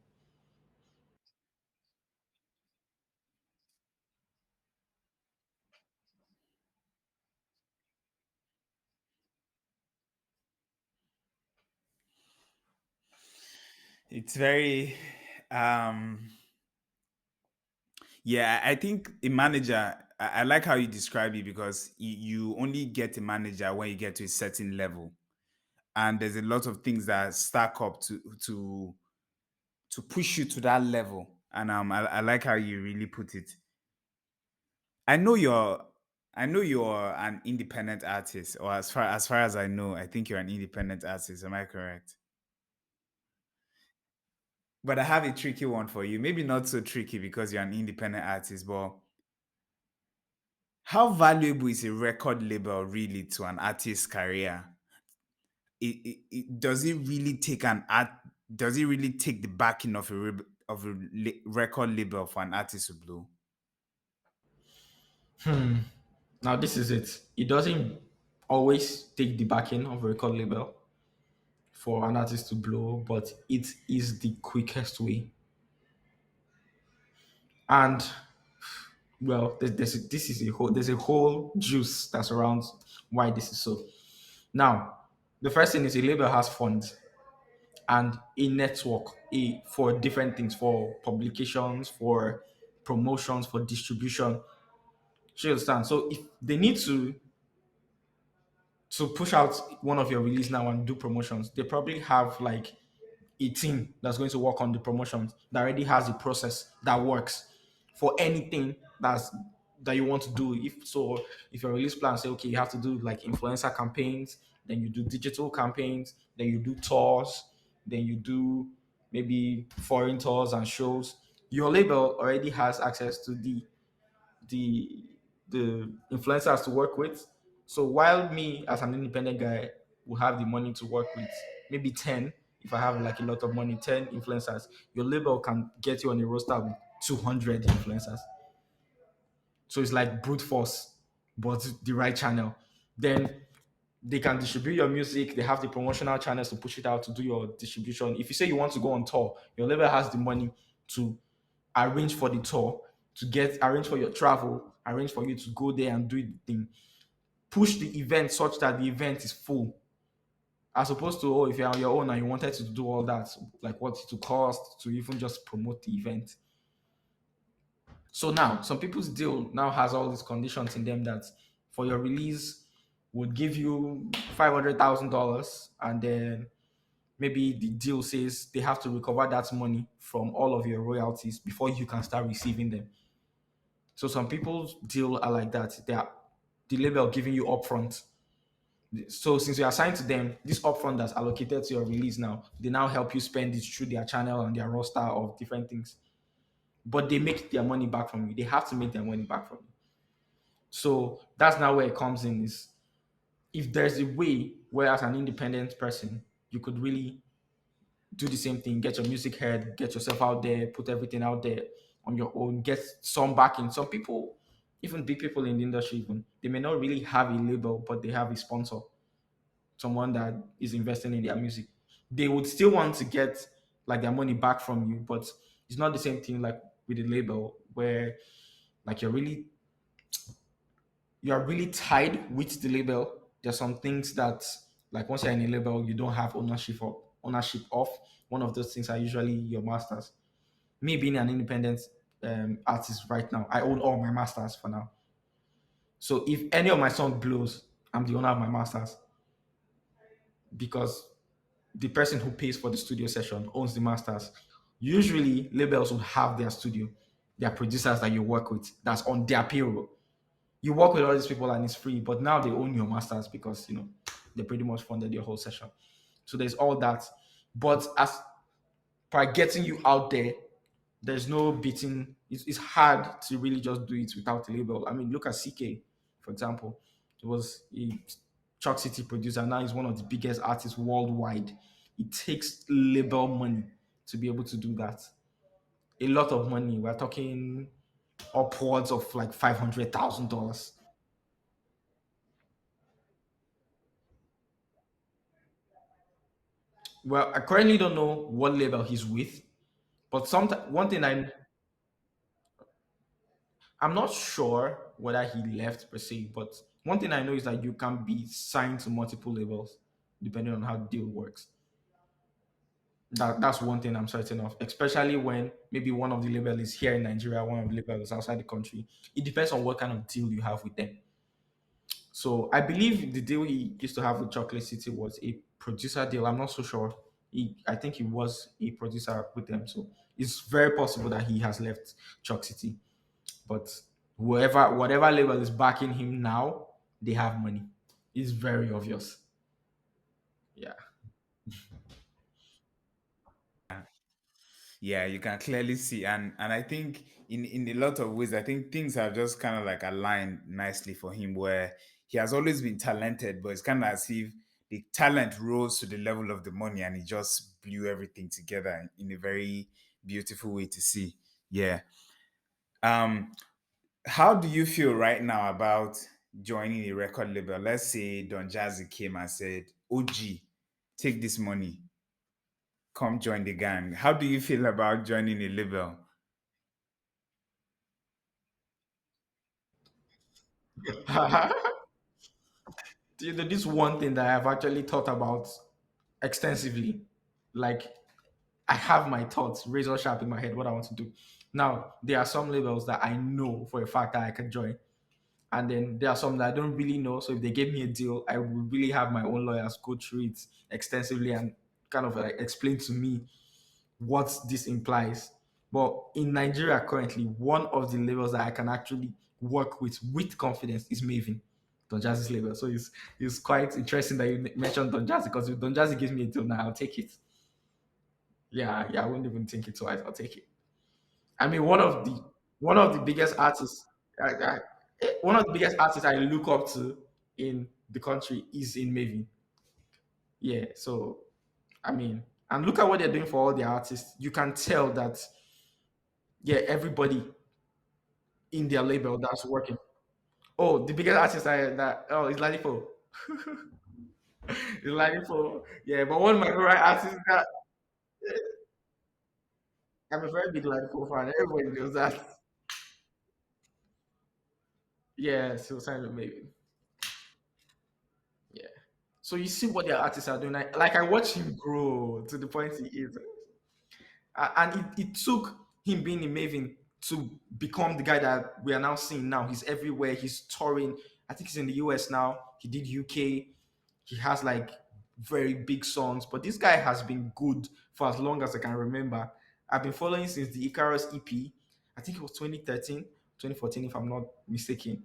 It's very um yeah, I think a manager, I like how you describe it because you only get a manager when you get to a certain level. And there's a lot of things that stack up to push you to that level. And I like how you really put it. I know you're I know you're an independent artist, or as far as I know, I think you're an independent artist. Am I correct? But I have a tricky one for you. Maybe not so tricky because you're an independent artist, but how valuable is a record label really to an artist's career? Does it really take an art? Does it really take the backing of a record label for an artist to blow? Now this is it. It doesn't always take the backing of a record label for an artist to blow, but it is the quickest way. And well, there's a whole juice that surrounds why this is so. Now, the first thing is a label has funds and a network for different things, for publications, for promotions, for distribution. Do you understand? So if they need to push out one of your release now and do promotions, they probably have like a team that's going to work on the promotions that already has a process that works for anything that you want to do. If your release plan say okay, you have to do like influencer campaigns, then you do digital campaigns, then you do tours, then you do maybe foreign tours and shows. Your label already has access to the the influencers to work with. So while me as an independent guy will have the money to work with maybe 10, if I have like a lot of money, 10 influencers, your label can get you on a roster with 200 influencers. So it's like brute force, but the right channel. Then they can distribute your music. They have the promotional channels to push it out to do your distribution. If you say you want to go on tour, your label has the money to arrange for the tour, to get arrange for your travel, arrange for you to go there and do the thing. Push the event such that the event is full. As opposed to if you're on your own and you wanted to do all that, like what it would cost to even just promote the event. So now some people's deal now has all these conditions in them that for your release would give you $500,000, and then maybe the deal says they have to recover that money from all of your royalties before you can start receiving them. So some people's deal are like that. They are the label giving you upfront. So since you're assigned to them, this upfront that's allocated to your release now, they now help you spend it through their channel and their roster of different things. But they make their money back from you. They have to make their money back from you. So that's now where it comes in is if there's a way where as an independent person, you could really do the same thing, get your music heard, get yourself out there, put everything out there on your own, get some backing. Some people, even big people in the industry, even they may not really have a label, but they have a sponsor, someone that is investing in their music. They would still want to get like their money back from you, but it's not the same thing like with a label where like you're really tied with the label. There's some things that Like once you're in a label, you don't have ownership of one of those things are usually your masters. Me being an independent artist right now, I own all my masters for now. So if any of my song blows, I'm the owner of my masters because the person who pays for the studio session owns the masters. Usually, labels will have their studio, their producers that you work with, that's on their payroll. You work with all these people and it's free, but now they own your masters because they pretty much funded your whole session. So there's all that. But as by getting you out there, there's no beating. It's hard to really just do it without a label. I mean, look at CK, for example. He was a Chalk City producer. Now he's one of the biggest artists worldwide. It takes label money to be able to do that. A lot of money. We're talking upwards of like $500,000. Well, I currently don't know what label he's with, but one thing I'm not sure whether he left per se, but one thing I know is that you can be signed to multiple labels depending on how the deal works. That's one thing I'm certain of, especially when maybe one of the labels is here in Nigeria, one of the labels is outside the country. It depends on what kind of deal you have with them. So I believe the deal he used to have with Chocolate City was a producer deal. I'm not so sure. I think he was a producer with them. So it's very possible that he has left Chalk City. But whatever label is backing him now, they have money. It's very obvious. Yeah. Yeah, you can clearly see, and I think in a lot of ways, I think things have just kind of like aligned nicely for him, where he has always been talented, but it's kind of as if the talent rose to the level of the money, and he just blew everything together in a very beautiful way to see. Yeah. Um, how do you feel right now about joining a record label? Let's say Don Jazzy came and said, "OG, take this money, come join the gang." How do you feel about joining a label? This one thing that I've actually thought about extensively. Like I have my thoughts razor sharp in my head what I want to do. Now, there are some labels that I know for a fact that I can join. And then there are some that I don't really know. So if they gave me a deal, I would really have my own lawyers go through it extensively and kind of like explain to me what this implies. But in Nigeria currently, one of the labels that I can actually work with confidence is Maven, Don Jazzy's label. So it's quite interesting that you mentioned Don Jazzy because if Don Jazzy gives me a deal now, I'll take it. Yeah, yeah, I wouldn't even think it twice. I'll take it. I mean, one of the biggest artists, one of the biggest artists I look up to in the country is in Maven. Yeah, so I mean, and look at what they're doing for all the artists. You can tell that yeah, everybody in their label that's working. Oh, the biggest artist is Ladipo. It's Ladipo. Yeah, but one of my favorite artists that I'm a very big Ladipo fan. Everybody knows that. Yeah, so silent maybe. Yeah. So you see what their artists are doing. Like I watch him grow to the point he is. And it took him being in Maven to become the guy that we are now seeing now. He's everywhere. He's touring. I think he's in the US now. He did UK. He has like very big songs, but this guy has been good for as long as I can remember. I've been following since the Icarus EP. I think it was 2013, 2014, if I'm not mistaken.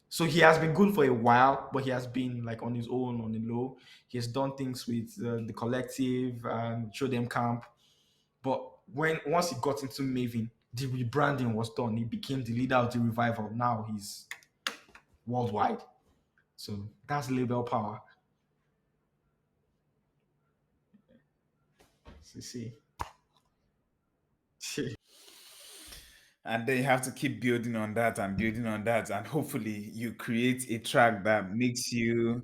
So he has been good for a while, but he has been like on his own, on the low. He has done things with the collective and show them camp. But when once he got into Maven, the rebranding was done. He became the leader of the revival. Now he's worldwide. So that's label power. So, see. And then you have to keep building on that and building on that, and hopefully you create a track that makes you,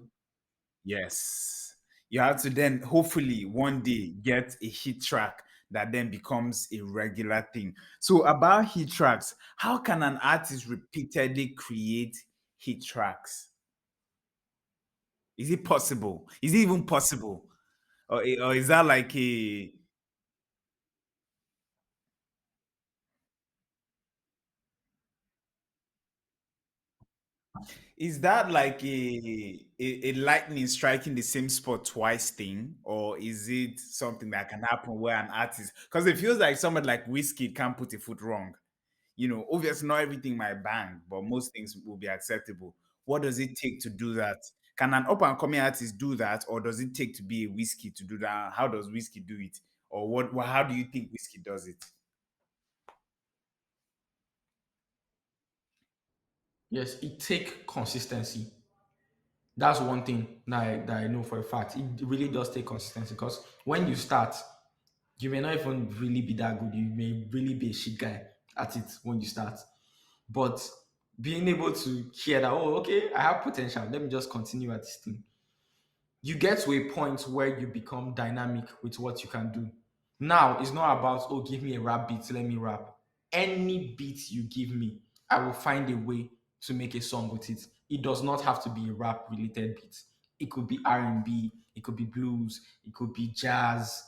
yes, you have to then hopefully one day get a hit track that then becomes a regular thing. So about hit tracks, how can an artist repeatedly create hit tracks? Is it possible? Is it even possible? Or is that like a is that like a lightning striking the same spot twice thing, or is it something that can happen where an artist? Because it feels like somebody like Whiskey can't put a foot wrong. Obviously not everything might bang, but most things will be acceptable. What does it take to do that? Can an up and coming artist do that, or does it take to be a Whiskey to do that? How does Whiskey do it, or what? How do you think Whiskey does it? Yes, it take consistency. That's one thing that I know for a fact. It really does take consistency because when you start, you may not even really be that good. You may really be a shit guy at it when you start. But being able to hear that, oh, okay, I have potential. Let me just continue at this thing. You get to a point where you become dynamic with what you can do. Now it's not about, oh, give me a rap beat, let me rap. Any beat you give me, I will find a way to make a song with it. It does not have to be a rap related beat. It could be R&B, it could be blues, it could be jazz.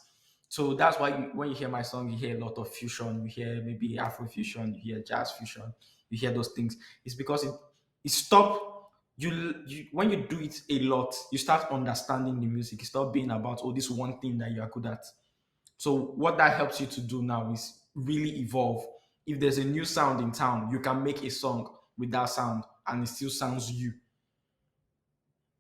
So that's why when you hear my song, you hear a lot of fusion. You hear maybe Afro fusion, you hear jazz fusion, you hear those things. It's because it stop you when you do it a lot, you start understanding the music. It's not being about, oh, this one thing that you are good at. So what that helps you to do now is really evolve. If there's a new sound in town, you can make a song with that sound and it still sounds you.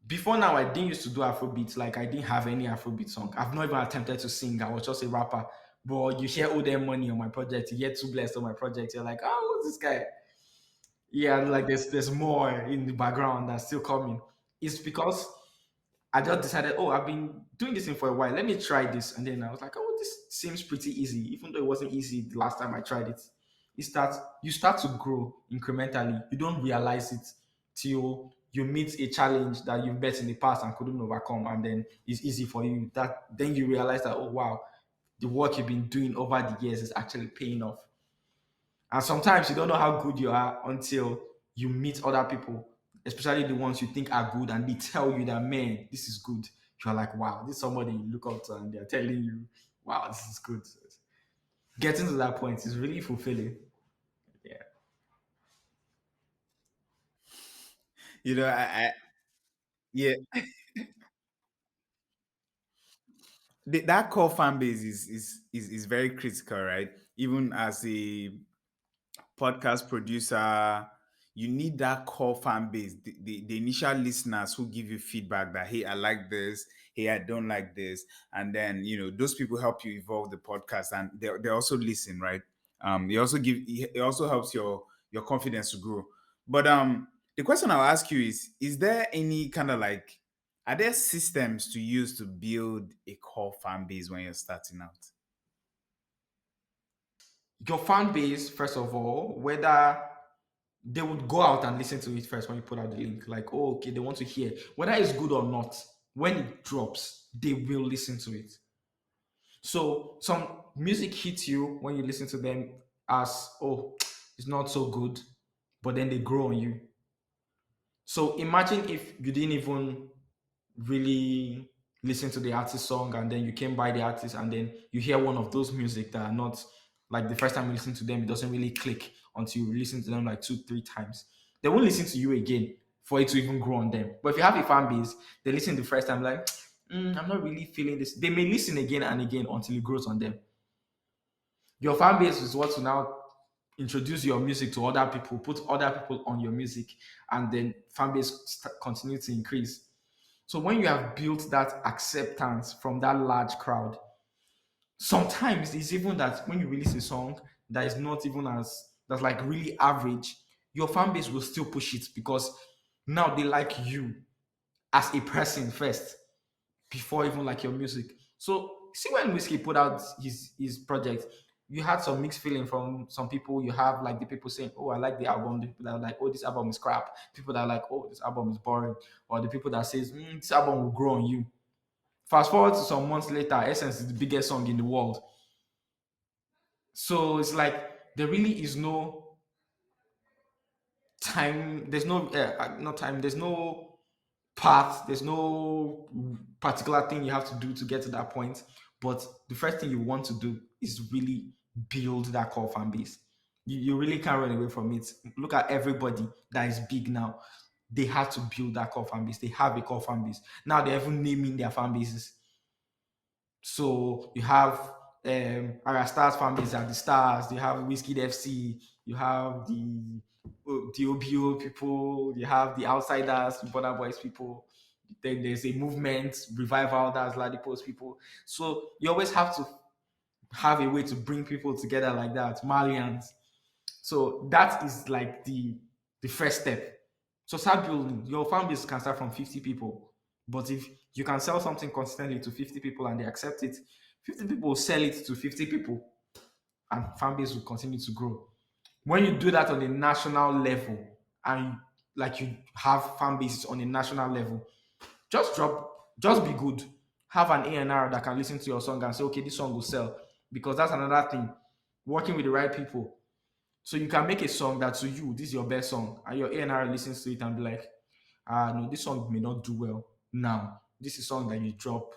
Before now, I didn't used to do Afrobeats. Like I didn't have any Afrobeat song. I've not even attempted to sing. I was just a rapper. But you hear all their money on my project, you hear Too Blessed on my project. You're like, oh, what's this guy? Yeah, like there's more in the background that's still coming. It's because I just decided, oh, I've been doing this thing for a while. Let me try this. And then I was like, oh, this seems pretty easy, even though it wasn't easy the last time I tried it. You start to grow incrementally. You don't realize it till you meet a challenge that you've met in the past and couldn't overcome, and then it's easy for you. That then you realize that, oh wow, the work you've been doing over the years is actually paying off. And sometimes you don't know how good you are until you meet other people, especially the ones you think are good, and they tell you that, man, this is good. You're like, wow, this is somebody you look up to, and they're telling you, wow, this is good. Getting to that point is really fulfilling. Yeah. I yeah, that core fan base is very critical, right? Even as a podcast producer, you need that core fan base, the initial listeners who give you feedback that, hey, I like this, hey, I don't like this. And then, those people help you evolve the podcast, and they also listen, right? It also helps your confidence to grow. But the question I'll ask you is there any kind of like, are there systems to use to build a core fan base when you're starting out? Your fan base, first of all, whether they would go out and listen to it first when you put out the link, like, oh, okay, they want to hear whether it's good or not. When it drops, they will listen to it. So some music hits you when you listen to them as, oh, it's not so good, but then they grow on you. So imagine if you didn't even really listen to the artist song and then you came by the artist and then you hear one of those music that are not like the first time you listen to them, it doesn't really click until you listen to them like two, three times. They won't listen to you again for it to even grow on them. But if you have a fan base, they listen the first time like, I'm not really feeling this. They may listen again and again until it grows on them. Your fan base is what to now introduce your music to other people, put other people on your music, and then fan base continue to increase. So when you have built that acceptance from that large crowd, sometimes it's even that when you release a song that is not even as that's like really average, your fan base will still push it because now they like you as a person first before even like your music. So see when Whiskey put out his project, you had some mixed feeling from some people. You have like the people saying, "Oh, I like the album." The people that are like, "Oh, this album is crap." People that are like, "Oh, this album is boring," or the people that says, "This album will grow on you." Fast forward to some months later, Essence is the biggest song in the world. So it's like there really is no time. There's no not time. There's no path. There's no particular thing you have to do to get to that point. But the first thing you want to do is really build that core fan base. You really can't run away from it. Look at everybody that is big now. They have to build that core fan base. They have a core fan base. Now they're even naming their fan bases. So you have our Stars fan base are the Stars. You have Whiskey FC. You have the OBO people. You have the Outsiders, the Border Boys people. Then there's a movement revival that's Ladipos people. So you always have to have a way to bring people together like that. Malians. So that is like the first step. So start building. Your fan base can start from 50 people. But if you can sell something consistently to 50 people and they accept it, 50 people will sell it to 50 people and fan base will continue to grow. When you do that on a national level and like you have fan bases on a national level, just be good. Have an A&R that can listen to your song and say, okay, this song will sell. Because that's another thing. Working with the right people. So you can make a song that to you, this is your best song, and your A&R listens to it and be like, no, this song may not do well now. This is a song that you drop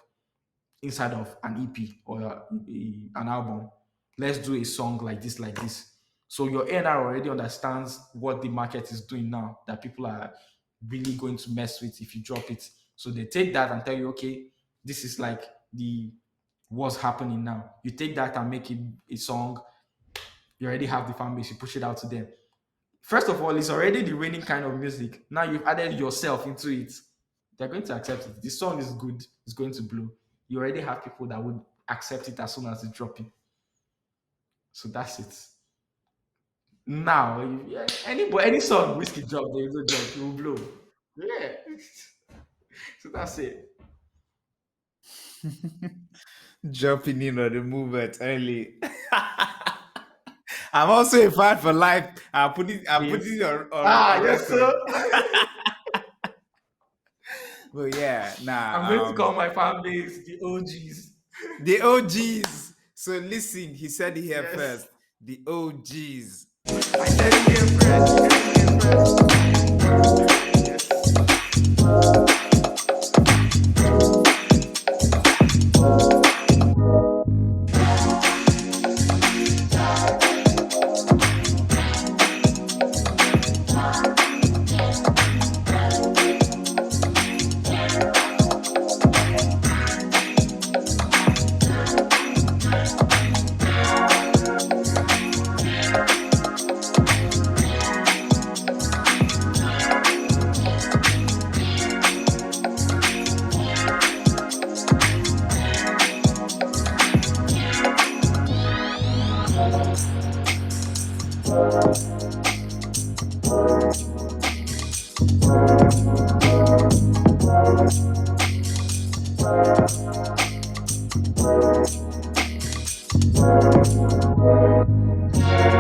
inside of an EP or an album. Let's do a song like this, like this. So your A&R already understands what the market is doing now that people are really going to mess with if you drop it. So they take that and tell you, okay, this is like the what's happening now. You take that and make it a song. You already have the fan base. You push it out to them. First of all, it's already the raining kind of music. Now you've added yourself into it. They're going to accept it. The song is good. It's going to blow. You already have people that would accept it as soon as you drop it. So that's it. Now, yeah, any song whiskey drop, they will drop, it will blow. Yeah. So that's it. Jumping in on the movement early. I'm also a fan for life. I put Yes. it on Yes, record. sir. But yeah, I'm going nah. to call my fan base the OGs. The OGs. So listen, he said it here Yes. first. The OGs. I said it here, friend. I said it here, friend. Yes.